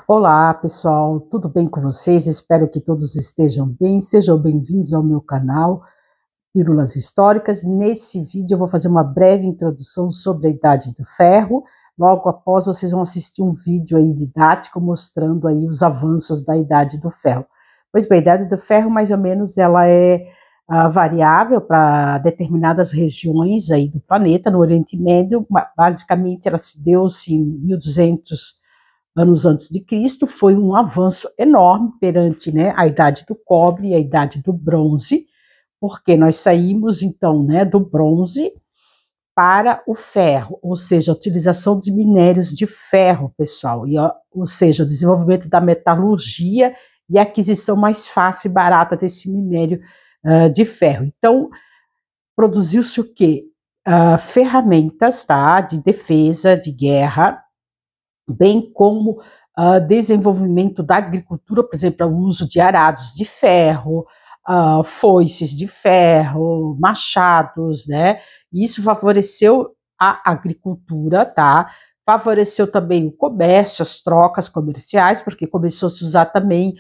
Olá, pessoal, tudo bem com vocês? Espero que todos estejam bem. Sejam bem-vindos ao meu canal Pílulas Históricas. Nesse vídeo eu vou fazer uma breve introdução sobre a Idade do Ferro. Logo após vocês vão assistir um vídeo aí didático mostrando aí os avanços da Idade do Ferro. Pois bem, a Idade do Ferro mais ou menos ela é variável para determinadas regiões aí do planeta, no Oriente Médio. Basicamente ela se deu-se em 1200 anos antes de Cristo, foi um avanço enorme perante, né, a Idade do Cobre e a Idade do Bronze, porque nós saímos então, né, do bronze para o ferro, ou seja, a utilização de minérios de ferro, pessoal, ou seja, o desenvolvimento da metalurgia e a aquisição mais fácil e barata desse minério de ferro. Então, produziu-se o quê? Ferramentas, tá, de defesa, de guerra, bem como desenvolvimento da agricultura, por exemplo, o uso de arados de ferro, foices de ferro, machados, né? Isso favoreceu a agricultura, tá? Favoreceu também o comércio, as trocas comerciais, porque começou a se usar também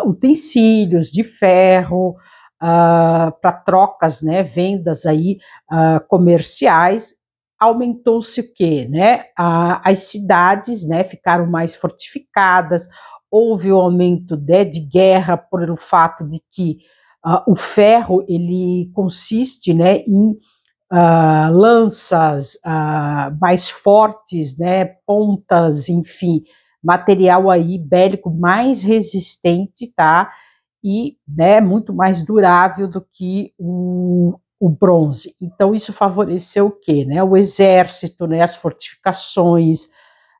utensílios de ferro para trocas, né? Vendas aí comerciais. Aumentou-se o quê? Né? As cidades, né, ficaram mais fortificadas, houve o aumento de guerra por o fato de que o ferro ele consiste, né, em lanças mais fortes, né, pontas, enfim, material aí bélico mais resistente, tá? E, né, muito mais durável do que o bronze. Então isso favoreceu o quê? Né? O exército, né, as fortificações,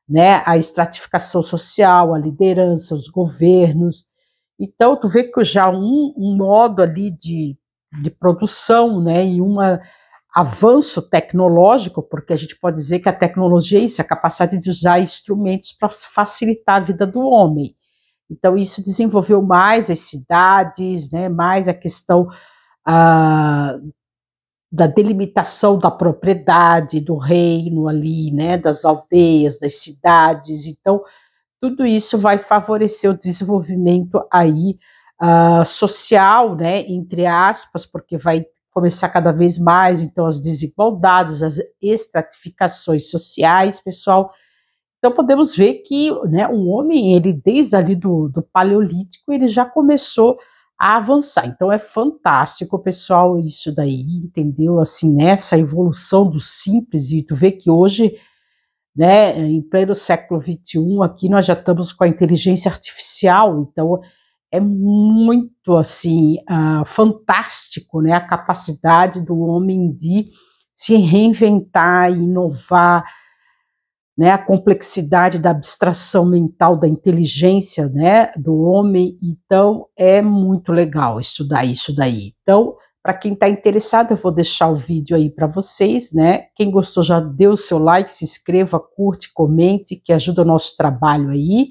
né, a estratificação social, a liderança, os governos. Então tu vê que já um modo ali de produção, né, e um avanço tecnológico, porque a gente pode dizer que a tecnologia é isso, a capacidade de usar instrumentos para facilitar a vida do homem. Então isso desenvolveu mais as cidades, né, mais a questão da delimitação da propriedade, do reino ali, né, das aldeias, das cidades. Então, tudo isso vai favorecer o desenvolvimento aí social, né, entre aspas, porque vai começar cada vez mais, então, as desigualdades, as estratificações sociais, pessoal. Então, podemos ver que, né, o homem, ele desde ali do Paleolítico, ele já começou a avançar. Então, é fantástico, pessoal, isso daí, entendeu? Assim, nessa evolução do simples, e tu vê que hoje, né, em pleno século XXI, aqui nós já estamos com a inteligência artificial, então é muito, assim, fantástico, né, a capacidade do homem de se reinventar, inovar, né, a complexidade da abstração mental, da inteligência, né, do homem. Então é muito legal estudar isso daí. Então, para quem está interessado, eu vou deixar o vídeo aí para vocês, né? Quem gostou já deu o seu like, se inscreva, curte, comente, que ajuda o nosso trabalho aí.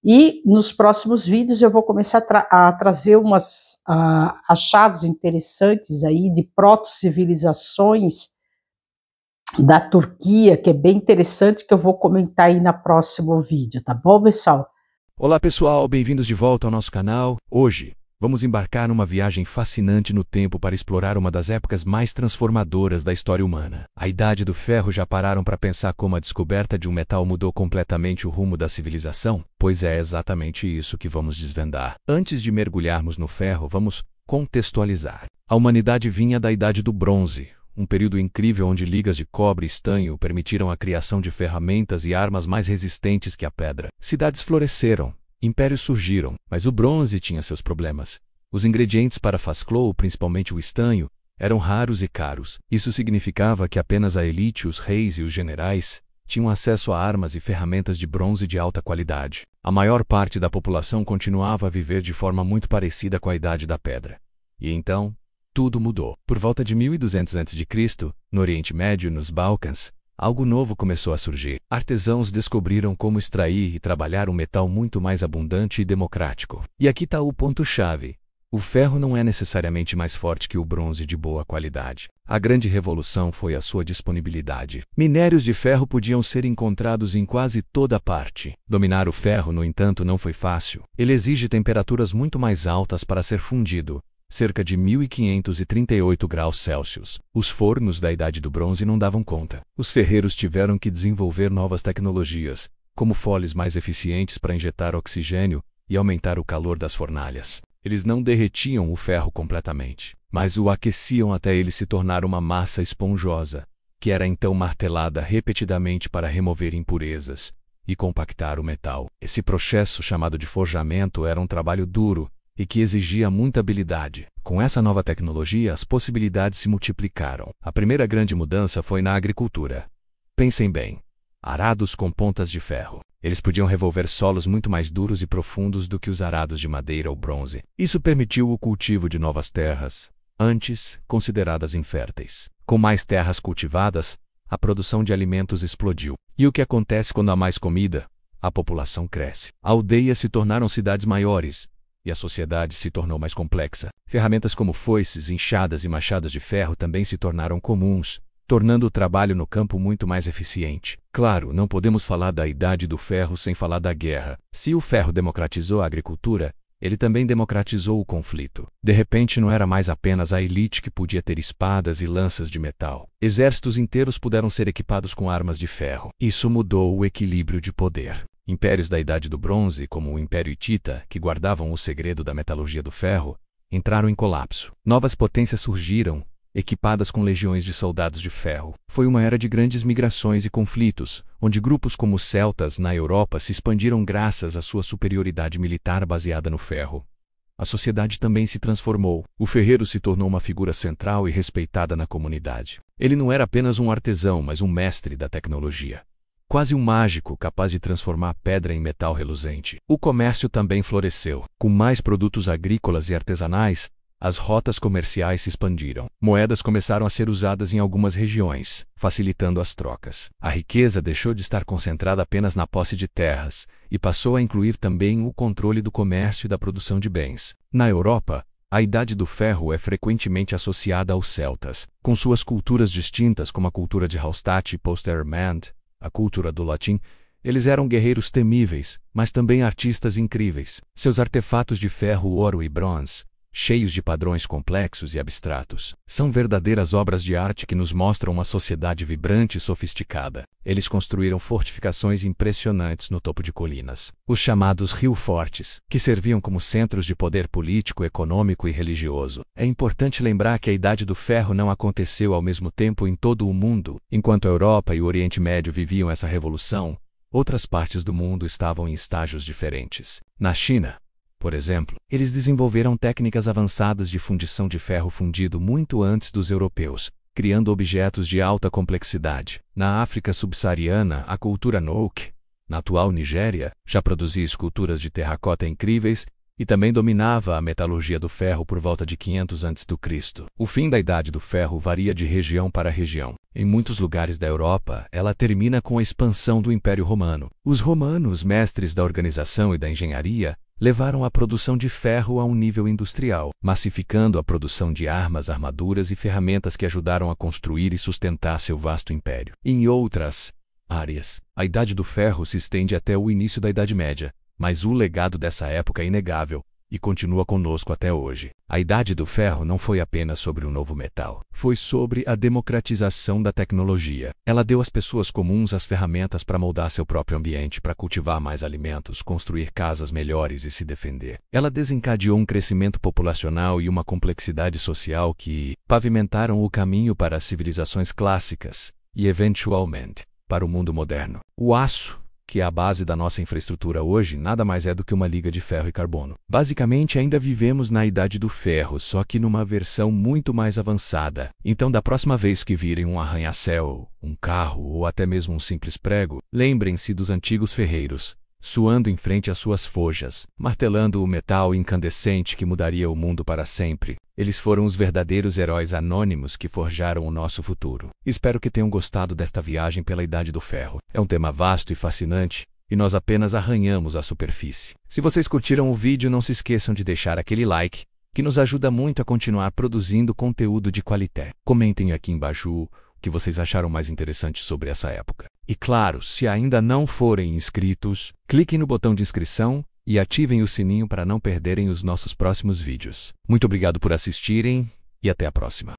E nos próximos vídeos eu vou começar a trazer umas achados interessantes aí de proto-civilizações da Turquia, que é bem interessante, que eu vou comentar aí no próximo vídeo, tá bom, pessoal? Olá pessoal, bem-vindos de volta ao nosso canal. Hoje, vamos embarcar numa viagem fascinante no tempo para explorar uma das épocas mais transformadoras da história humana. A Idade do Ferro. Já pararam para pensar como a descoberta de um metal mudou completamente o rumo da civilização? Pois é exatamente isso que vamos desvendar. Antes de mergulharmos no ferro, vamos contextualizar. A humanidade vinha da Idade do Bronze, um período incrível onde ligas de cobre e estanho permitiram a criação de ferramentas e armas mais resistentes que a pedra. Cidades floresceram, impérios surgiram, mas o bronze tinha seus problemas. Os ingredientes para Faz-Clow, principalmente o estanho, eram raros e caros. Isso significava que apenas a elite, os reis e os generais tinham acesso a armas e ferramentas de bronze de alta qualidade. A maior parte da população continuava a viver de forma muito parecida com a Idade da Pedra. E então, tudo mudou. Por volta de 1200 a.C., no Oriente Médio e nos Balcãs, algo novo começou a surgir. Artesãos descobriram como extrair e trabalhar um metal muito mais abundante e democrático. E aqui está o ponto-chave. O ferro não é necessariamente mais forte que o bronze de boa qualidade. A grande revolução foi a sua disponibilidade. Minérios de ferro podiam ser encontrados em quase toda parte. Dominar o ferro, no entanto, não foi fácil. Ele exige temperaturas muito mais altas para ser fundido, cerca de 1538 graus Celsius. Os fornos da Idade do Bronze não davam conta. Os ferreiros tiveram que desenvolver novas tecnologias, como foles mais eficientes para injetar oxigênio e aumentar o calor das fornalhas. Eles não derretiam o ferro completamente, mas o aqueciam até ele se tornar uma massa esponjosa, que era então martelada repetidamente para remover impurezas e compactar o metal. Esse processo, chamado de forjamento, era um trabalho duro e que exigia muita habilidade. Com essa nova tecnologia, as possibilidades se multiplicaram. A primeira grande mudança foi na agricultura. Pensem bem: arados com pontas de ferro. Eles podiam revolver solos muito mais duros e profundos do que os arados de madeira ou bronze. Isso permitiu o cultivo de novas terras, antes consideradas inférteis. Com mais terras cultivadas, a produção de alimentos explodiu. E o que acontece quando há mais comida? A população cresce. Aldeias se tornaram cidades maiores, e a sociedade se tornou mais complexa. Ferramentas como foices, enxadas e machados de ferro também se tornaram comuns, tornando o trabalho no campo muito mais eficiente. Claro, não podemos falar da Idade do Ferro sem falar da guerra. Se o ferro democratizou a agricultura, ele também democratizou o conflito. De repente, não era mais apenas a elite que podia ter espadas e lanças de metal. Exércitos inteiros puderam ser equipados com armas de ferro. Isso mudou o equilíbrio de poder. Impérios da Idade do Bronze, como o Império Hitita, que guardavam o segredo da metalurgia do ferro, entraram em colapso. Novas potências surgiram, equipadas com legiões de soldados de ferro. Foi uma era de grandes migrações e conflitos, onde grupos como os celtas na Europa se expandiram graças à sua superioridade militar baseada no ferro. A sociedade também se transformou. O ferreiro se tornou uma figura central e respeitada na comunidade. Ele não era apenas um artesão, mas um mestre da tecnologia. Quase um mágico capaz de transformar pedra em metal reluzente. O comércio também floresceu. Com mais produtos agrícolas e artesanais, as rotas comerciais se expandiram. Moedas começaram a ser usadas em algumas regiões, facilitando as trocas. A riqueza deixou de estar concentrada apenas na posse de terras e passou a incluir também o controle do comércio e da produção de bens. Na Europa, a Idade do Ferro é frequentemente associada aos celtas, com suas culturas distintas como a cultura de Hallstatt e Postermand, a cultura do latim. Eles eram guerreiros temíveis, mas também artistas incríveis. Seus artefatos de ferro, ouro e bronze, cheios de padrões complexos e abstratos, são verdadeiras obras de arte que nos mostram uma sociedade vibrante e sofisticada. Eles construíram fortificações impressionantes no topo de colinas, os chamados rio-fortes, que serviam como centros de poder político, econômico e religioso. É importante lembrar que a Idade do Ferro não aconteceu ao mesmo tempo em todo o mundo. Enquanto a Europa e o Oriente Médio viviam essa revolução, outras partes do mundo estavam em estágios diferentes. Na China, por exemplo, eles desenvolveram técnicas avançadas de fundição de ferro fundido muito antes dos europeus, criando objetos de alta complexidade. Na África subsaariana, a cultura Nouk, na atual Nigéria, já produzia esculturas de terracota incríveis e também dominava a metalurgia do ferro por volta de 500 a.C. O fim da Idade do Ferro varia de região para região. Em muitos lugares da Europa, ela termina com a expansão do Império Romano. Os romanos, mestres da organização e da engenharia, levaram a produção de ferro a um nível industrial, massificando a produção de armas, armaduras e ferramentas que ajudaram a construir e sustentar seu vasto império. Em outras áreas, a Idade do Ferro se estende até o início da Idade Média, mas o legado dessa época é inegável e continua conosco até hoje. A Idade do Ferro não foi apenas sobre um novo metal, foi sobre a democratização da tecnologia. Ela deu às pessoas comuns as ferramentas para moldar seu próprio ambiente, para cultivar mais alimentos, construir casas melhores e se defender. Ela desencadeou um crescimento populacional e uma complexidade social que pavimentaram o caminho para as civilizações clássicas e, eventualmente, para o mundo moderno. O aço, que é a base da nossa infraestrutura hoje, nada mais é do que uma liga de ferro e carbono. Basicamente, ainda vivemos na Idade do Ferro, só que numa versão muito mais avançada. Então, da próxima vez que virem um arranha-céu, um carro ou até mesmo um simples prego, lembrem-se dos antigos ferreiros, suando em frente às suas forjas, martelando o metal incandescente que mudaria o mundo para sempre. Eles foram os verdadeiros heróis anônimos que forjaram o nosso futuro. Espero que tenham gostado desta viagem pela Idade do Ferro. É um tema vasto e fascinante, e nós apenas arranhamos a superfície. Se vocês curtiram o vídeo, não se esqueçam de deixar aquele like, que nos ajuda muito a continuar produzindo conteúdo de qualité. Comentem aqui embaixo o que vocês acharam mais interessante sobre essa época. E claro, se ainda não forem inscritos, cliquem no botão de inscrição e ativem o sininho para não perderem os nossos próximos vídeos. Muito obrigado por assistirem e até a próxima.